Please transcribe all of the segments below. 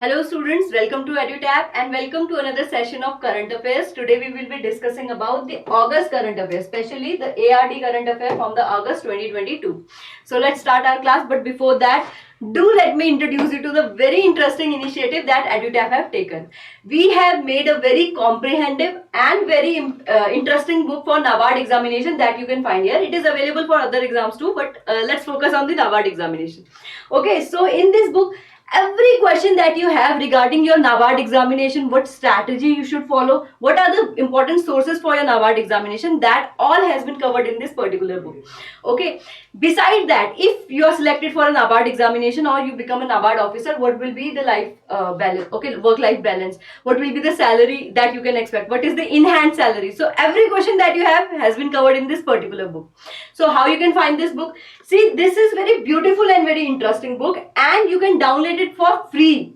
Hello students, welcome to EduTap and welcome to another session of current affairs. Today we will be discussing about the August current affairs, especially the ARD current affair from the August 2022. So let's start our class, but before that, do let me introduce you to the very interesting initiative that EduTap have taken. We have made a very comprehensive and very interesting book for NABARD examination that you can find here. It is available for other exams too, but let's focus on the NABARD examination. Okay, so in this book, every question that you have regarding your NABARD examination, what strategy you should follow, what are the important sources for your NABARD examination, that all has been covered in this particular book. Okay. Besides that, if you are selected for a NABARD examination or you become a NABARD officer, what will be the life balance? Okay, work-life balance. What will be the salary that you can expect? What is the in-hand salary? So every question that you have has been covered in this particular book. So how you can find this book? See, this is very beautiful and very interesting book, and you can download it for free.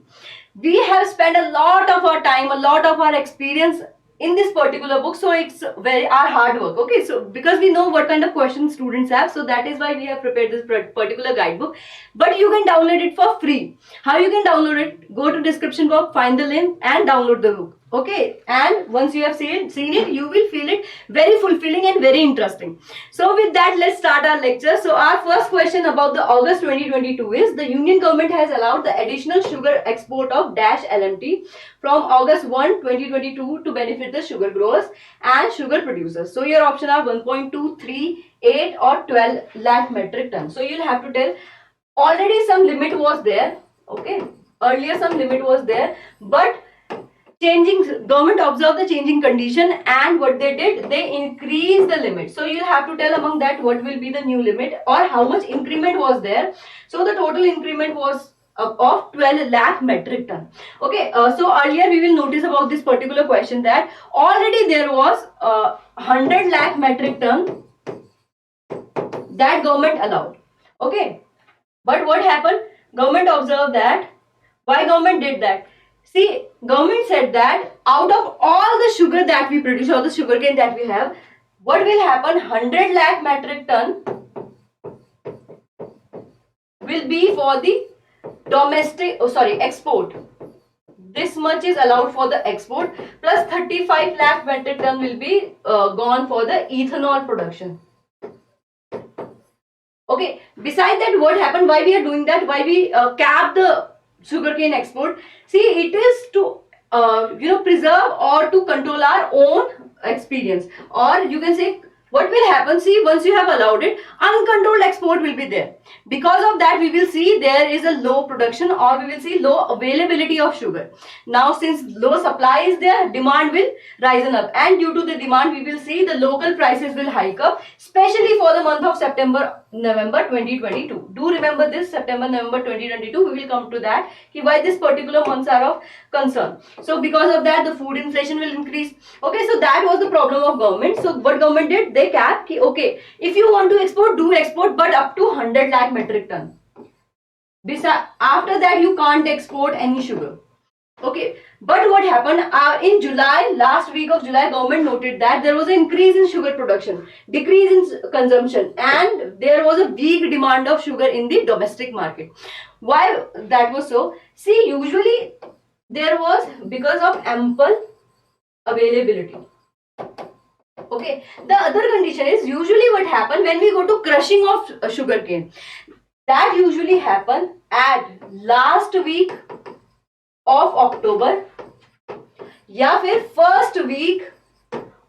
We have spent a lot of our time, a lot of our experience in this particular book, so it's very our hard work. Okay, so because we know what kind of questions students have, so that is why we have prepared this particular guidebook. But you can download it for free. How you can download it? Go to description box, find the link and download the book. Okay, and once you have seen it, you will feel it very fulfilling and very interesting. So with that, let's start our lecture. So our first question about the August 2022 is, the Union government has allowed the additional sugar export of dash LMT from August 1, 2022 to benefit the sugar growers and sugar producers. So your option are 1.2, 3, 8 or 12 lakh metric tons. So you'll have to tell, already some limit was there. Okay, earlier some limit was there, but government observed the changing condition, and what they did, they increased the limit. So you'll have to tell among that what will be the new limit or how much increment was there. So the total increment was of 12 lakh metric ton. Okay, so earlier we will notice about this particular question that already there was 100 lakh metric ton that government allowed. Okay, but what happened? Government observed that. Why government did that? See, government said that out of all the sugar that we produce or the sugarcane that we have, what will happen? 100 lakh metric ton will be for the export. This much is allowed for the export, plus 35 lakh metric ton will be gone for the ethanol production. Okay, beside that, what happened? Why we are doing that? Why we cap the sugarcane export? See, it is to preserve or to control our own experience, or you can say what will happen. See, once you have allowed it, uncontrolled export will be there. Because of that, we will see there is a low production, or we will see low availability of sugar. Now, since low supply is there, demand will rise up, and due to the demand, we will see the local prices will hike up, especially for the month of November 2022. Do remember this, September, November 2022. We will come to that, why this particular months are of concern. So because of that, the food inflation will increase. Okay, so that was the problem of government. So what government did? They capped, okay, if you want to export, do export, but up to 100 lakh metric ton. After that, you can't export any sugar. Okay, but what happened in July, last week of July, government noted that there was an increase in sugar production, decrease in consumption, and there was a weak demand of sugar in the domestic market. Why that was so? See, usually there was because of ample availability. Okay, the other condition is, usually what happen when we go to crushing of sugarcane, that usually happen at last week of October या फिर first week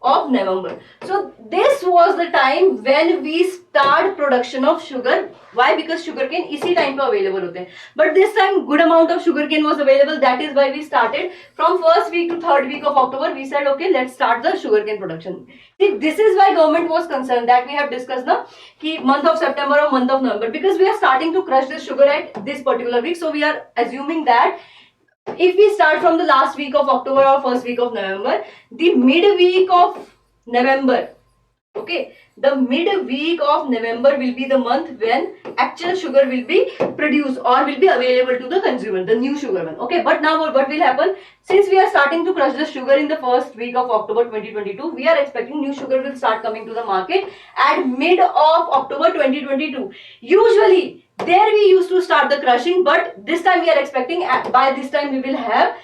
of November. So this was the time when we start production of sugar. Why? Because sugarcane इसी time पे available होते हैं. But this time good amount of sugarcane was available. That is why we started from first week to third week of October. We said, okay, let's start the sugarcane production. See, this is why government was concerned, that we have discussed now, कि month of September or month of November, because we are starting to crush the sugar at this particular week. So we are assuming that if we start from the last week of October or first week of November, the mid-week of November, okay, the mid-week of November will be the month when actual sugar will be produced or will be available to the consumer, the new sugar one. Okay, but now what will happen? Since we are starting to crush the sugar in the first week of October 2022, we are expecting new sugar will start coming to the market at mid of October 2022. Usually, There we used to start the crushing, but this time we are expecting by this time we will have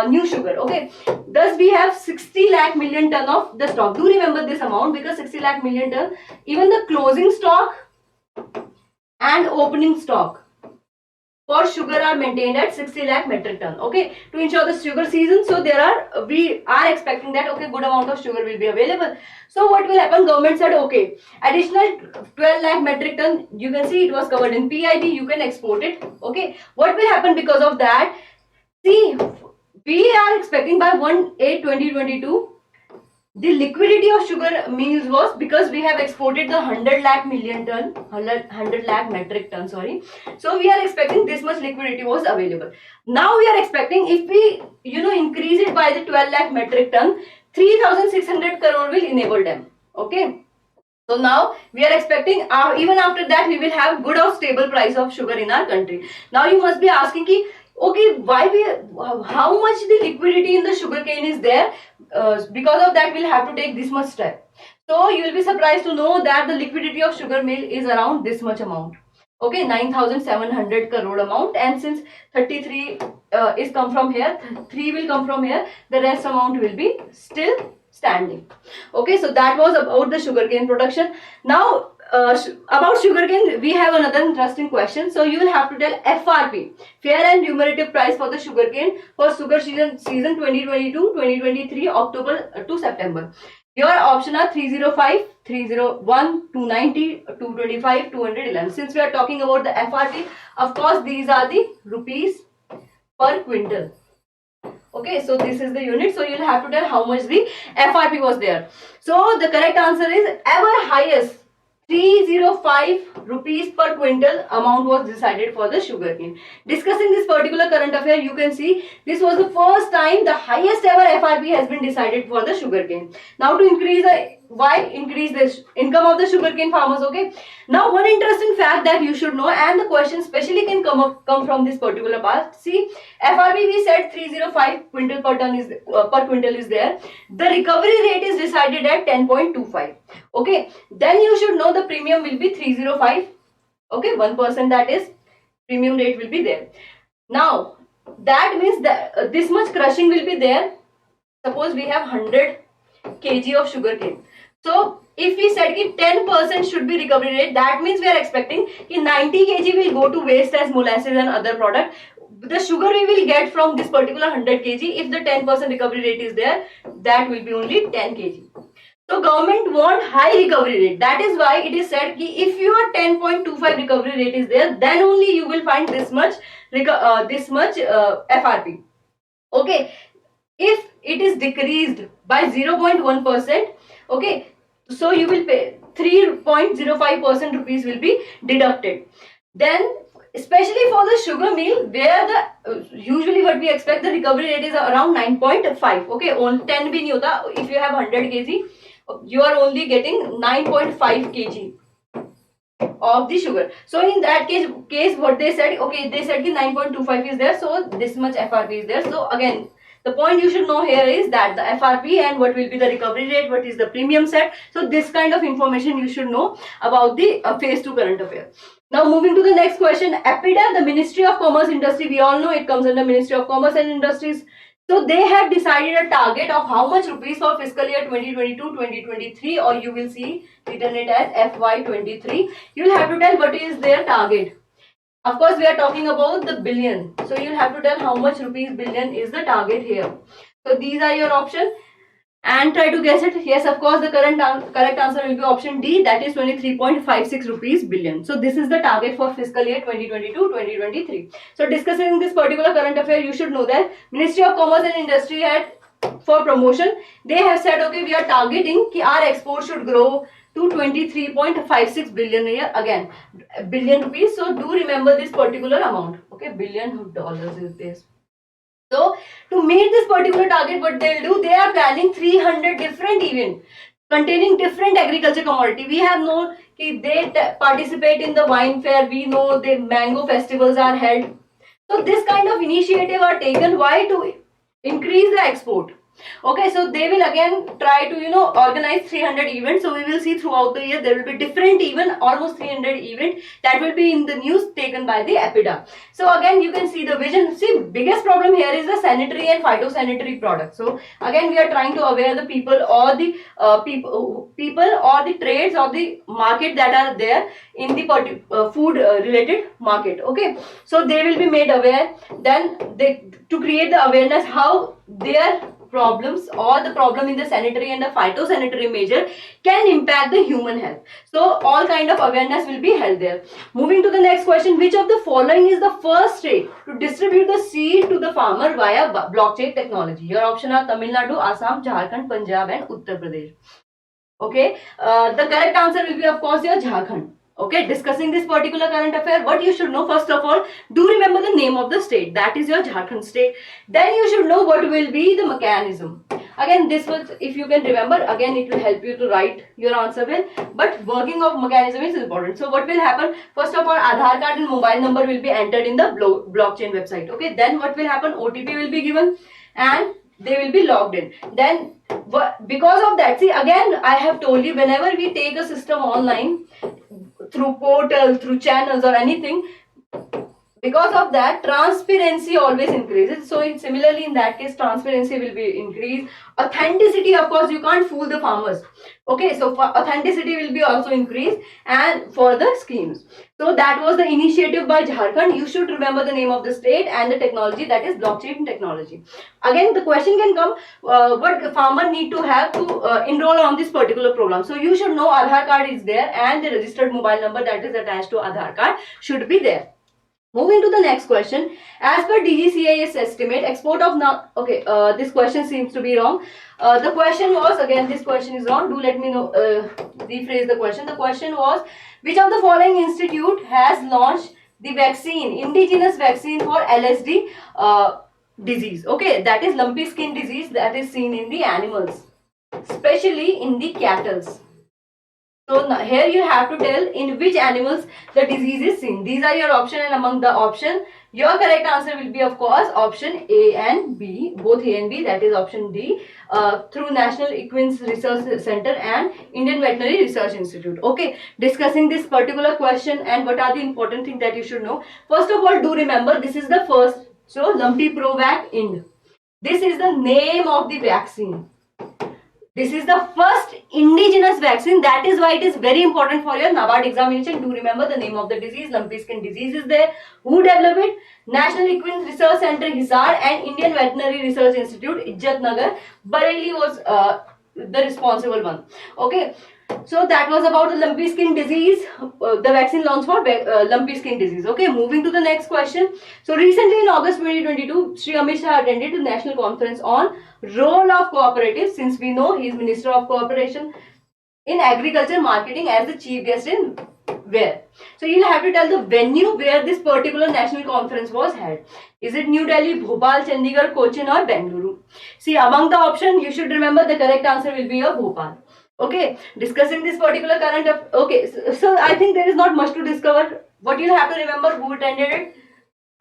new sugar. Okay, thus we have 60 lakh million ton of the stock. Do remember this amount, because 60 lakh million ton, even the closing stock and opening stock for sugar are maintained at 60 lakh metric ton. Okay, to ensure the sugar season, so we are expecting that okay, good amount of sugar will be available. So what will happen? Government said okay, additional 12 lakh metric ton, you can see it was covered in PIB, you can export it. Okay, what will happen because of that? See, we are expecting by 1/8/2022 the liquidity of sugar mills was, because we have exported the 100 lakh million ton, 100 lakh metric ton, sorry. So we are expecting this much liquidity was available. Now we are expecting if we, increase it by the 12 lakh metric ton, 3,600 crore will enable them. Okay. So now we are expecting even after that we will have good or stable price of sugar in our country. Now you must be asking ki, okay, how much the liquidity in the sugarcane is there? Because of that we'll have to take this much step. So you will be surprised to know that the liquidity of sugar mill is around this much amount. Okay, 9,700 crore amount, and since 33 is come from here, 3 will come from here, the rest amount will be still standing. Okay, so that was about the sugarcane production. Now about sugarcane, we have another interesting question. So you will have to tell FRP, fair and remunerative price for the sugarcane for sugar season 2022-2023 October to September. Your option are 305, 301, 290, 225, 211. Since we are talking about the FRP, of course these are the rupees per quintal. Okay, so this is the unit. So you'll have to tell how much the FRP was there. So the correct answer is ever highest 305 rupees per quintal amount was decided for the sugarcane. Discussing this particular current affair, you can see this was the first time the highest ever FRP has been decided for the sugarcane. Now to increase the income of the sugarcane farmers. Okay. Now one interesting fact that you should know, and the question specially can come from this particular part. See, FRP we said 305 quintal per ton is per quintal is there. The recovery rate is decided at 10.25. Okay, then you should know the premium will be 305. Okay, 1%, that is premium rate will be there. Now that means that this much crushing will be there. Suppose we have 100 kg of sugarcane. So if we said ki 10% should be recovery rate, that means we are expecting ki 90 kg will go to waste as molasses and other product. The sugar we will get from this particular 100 kg, if the 10% recovery rate is there, that will be only 10 kg. So government want high recovery rate. That is why it is said ki if your 10.25 recovery rate is there, then only you will find this much FRP. Okay, if it is decreased by 0.1%, okay, so you will pay 3.05% rupees will be deducted. Then especially for the sugar mill, where the usually what we expect the recovery rate is around 9.5. Okay, on 10 bhi nahi hota. If you have 100 kg, you are only getting 9.5 kg of the sugar. So in that case what they said, okay, they said ki 9.25 is there, so this much FRP is there. So again, the point you should know here is that the FRP and what will be the recovery rate, what is the premium set. So this kind of information you should know about the phase 2 current affair. Now moving to the next question, APIDA, the Ministry of Commerce Industry, we all know it comes under Ministry of Commerce and Industries. So they have decided a target of how much rupees for fiscal year 2022-2023, or you will see written it as FY23. You will have to tell what is their target. Of course, we are talking about the billion. So you'll have to tell how much rupees billion is the target here. So these are your options and try to guess it. Yes, of course, the correct answer will be option D, that is 23.56 rupees billion. So this is the target for fiscal year 2022-2023. So discussing this particular current affair, you should know that Ministry of Commerce and Industry had for promotion, they have said okay, we are targeting ki our export should grow to 23.56 billion a year, again billion rupees. So do remember this particular amount. Okay, billion dollars is this. So to meet this particular target, what they'll do, they are planning 300 different events containing different agriculture commodity. We have known that they participate in the wine fair. We know the mango festivals are held. So this kind of initiative are taken. Why? To increase the export. Okay, so they will again try to, you know, organize 300 events. So we will see throughout the year there will be different event, almost 300 event that will be in the news taken by the APIDA. So again, you can see the vision. See, biggest problem here is the sanitary and phytosanitary products. So again, we are trying to aware the people or the people or the trades or the market that are there in the food related market. Okay, so they will be made aware. Then they, to create the awareness how their problems or the problem in the sanitary and the phytosanitary measure can impact the human health. So all kind of awareness will be held there. Moving to the next question, which of the following is the first state to distribute the seed to the farmer via blockchain technology? Your option are Tamil Nadu, Assam, Jharkhand, Punjab and Uttar Pradesh. Okay, the correct answer will be of course your Jharkhand. Okay, discussing this particular current affair, what you should know, first of all, do remember the name of the state, that is your Jharkhand state. Then you should know what will be the mechanism. Again, this was, if you can remember, again it will help you to write your answer well, but working of mechanism is important. So what will happen, first of all, Aadhaar card and mobile number will be entered in the blockchain website. Okay, then what will happen, OTP will be given and they will be logged in. Then because of that, see, again I have told you, whenever we take a system online through portal, through channels or anything, because of that transparency always increases. So similarly in that case, transparency will be increased. Authenticity, of course, you can't fool the farmers. Okay, so for authenticity will be also increased, and for the schemes. So that was the initiative by Jharkhand. You should remember the name of the state and the technology, that is blockchain technology. Again, the question can come, what the farmer need to have to enroll on this particular program. So you should know Aadhaar card is there and the registered mobile number that is attached to Aadhaar card should be there. Moving to the next question, as per DGCA's estimate, export of now, okay, this question seems to be wrong. The question was, again, this question is wrong. Do let me know, rephrase the question. The question was, which of the following institute has launched the vaccine, indigenous vaccine for LSD disease? Okay, that is lumpy skin disease that is seen in the animals, especially in the cattle. So here you have to tell in which animals the disease is seen. These are your option, and among the option, your correct answer will be of course option A and B, both A and B, that is option D, through National Equine Research Center and Indian Veterinary Research Institute. Okay, discussing this particular question and what are the important things that you should know. First of all, do remember this is the first, so Lumpy Provac Ind. This is the name of the vaccine. This is the first indigenous vaccine. That is why it is very important for your NABARD examination. Do remember the name of the disease. Lumpy skin disease is there. Who developed it? National Equine Research Center, Hisar, and Indian Veterinary Research Institute, Ijjatnagar, Bareilly was the responsible one. Okay. So that was about the lumpy skin disease, the vaccine launched for lumpy skin disease. Okay, moving to the next question. So recently in August 2022, Shri Amit Shah attended the national conference on role of cooperative, since we know he is Minister of Cooperation in Agriculture Marketing, as the chief guest in where. So you'll have to tell the venue where this particular national conference was held. Is it New Delhi, Bhopal, Chandigarh, Cochin or Bengaluru? See, among the option, you should remember the correct answer will be your Bhopal. Okay, discussing this particular current of, okay, so I think there is not much to discover. What you have to remember, who attended it?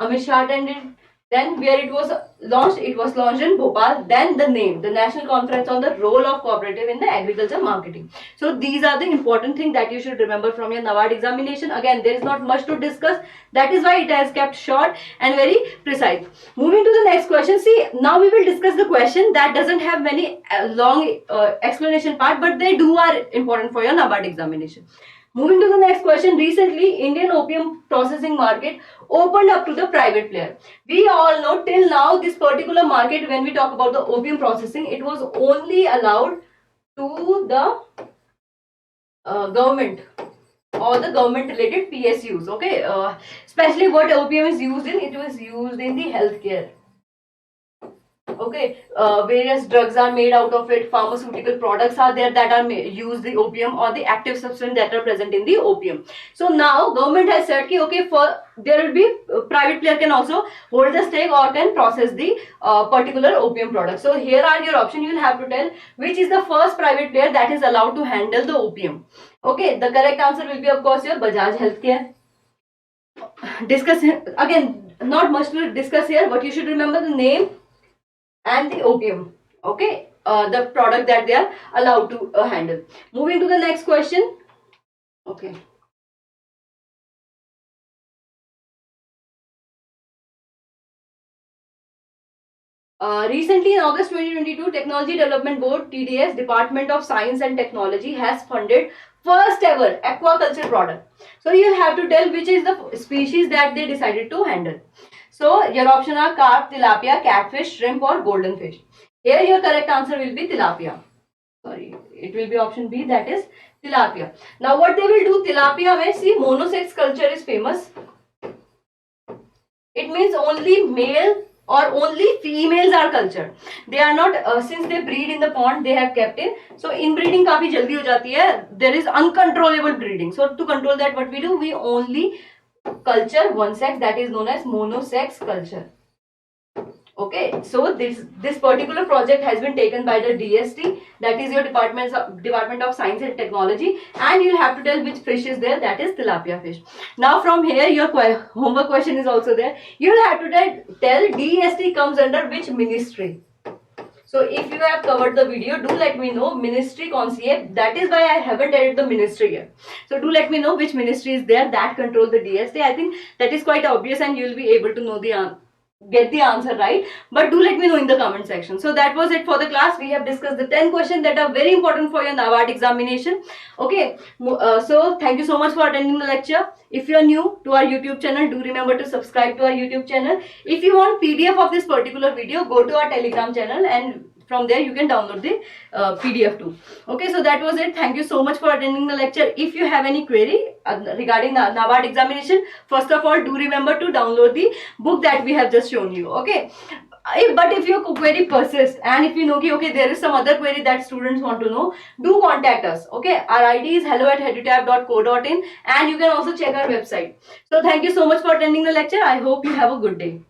Amit Shah attended. Then where it was launched in Bhopal. Then the name, the National Conference on the Role of Cooperative in the Agriculture Marketing. So these are the important things that you should remember from your NABARD examination. Again, there is not much to discuss. That is why it has kept short and very precise. Moving to the next question. See, now we will discuss the question that doesn't have many long explanation part, but they are important for your NABARD examination. Moving to the next question, recently Indian opium processing market opened up to the private player. We all know till now this particular market, when we talk about the opium processing, it was only allowed to the government or the government related PSUs. Okay, especially what opium is used in, it was used in the healthcare. Okay, various drugs are made out of it, pharmaceutical products are there that are use the opium or the active substance that are present in the opium. So now government has said ki, okay, for there will be private player can also hold the stake or can process the particular opium product. So here are your option. You will have to tell which is the first private player that is allowed to handle the opium. Okay, the correct answer will be of course your Bajaj Healthcare. Discuss again, not much to discuss here, but you should remember the name and the opium. Okay, the product that they are allowed to handle. Moving to the next question. Okay. Recently, in August 2022, Technology Development Board (TDS) Department of Science and Technology has funded first ever aquaculture product. So you have to tell which is the species that they decided to handle. So your option are carp, tilapia, catfish, shrimp, or golden fish. Here your correct answer will be tilapia. Sorry, it will be option B, that is tilapia. Now what they will do, tilapia mein, see, monosex culture is famous. It means only male or only females are cultured. They are not, since they breed in the pond, they have kept in. So inbreeding काफी जल्दी हो जाती है. There is uncontrollable breeding. So to control that, what we do, we only culture one sex, that is known as monosex culture. Okay, so this particular project has been taken by the DST, that is your Department of Science and Technology, and you'll have to tell which fish is there, that is tilapia fish. Now from here your homework question is also there. You'll have to tell DST comes under which ministry. So if you have covered the video, do let me know ministry kaun si hai. That is why I haven't added the ministry here. So do let me know which ministry is there that control the DST. I think that is quite obvious and you'll be able to know get the answer right, but do let me know in the comment section. So that was it for the class. We have discussed the 10 questions that are very important for your NABARD examination. Okay, so thank you so much for attending the lecture. If you are new to our YouTube channel, do remember to subscribe to our YouTube channel. If you want PDF of this particular video, go to our Telegram channel and from there you can download the PDF too. Okay, so that was it. Thank you so much for attending the lecture. If you have any query regarding the NABARD examination, first of all, do remember to download the book that we have just shown you. Okay, but if your query persists and if you know okay, there is some other query that students want to know, do contact us. Okay, our ID is hello@edutab.co.in and you can also check our website. So thank you so much for attending the lecture. I hope you have a good day.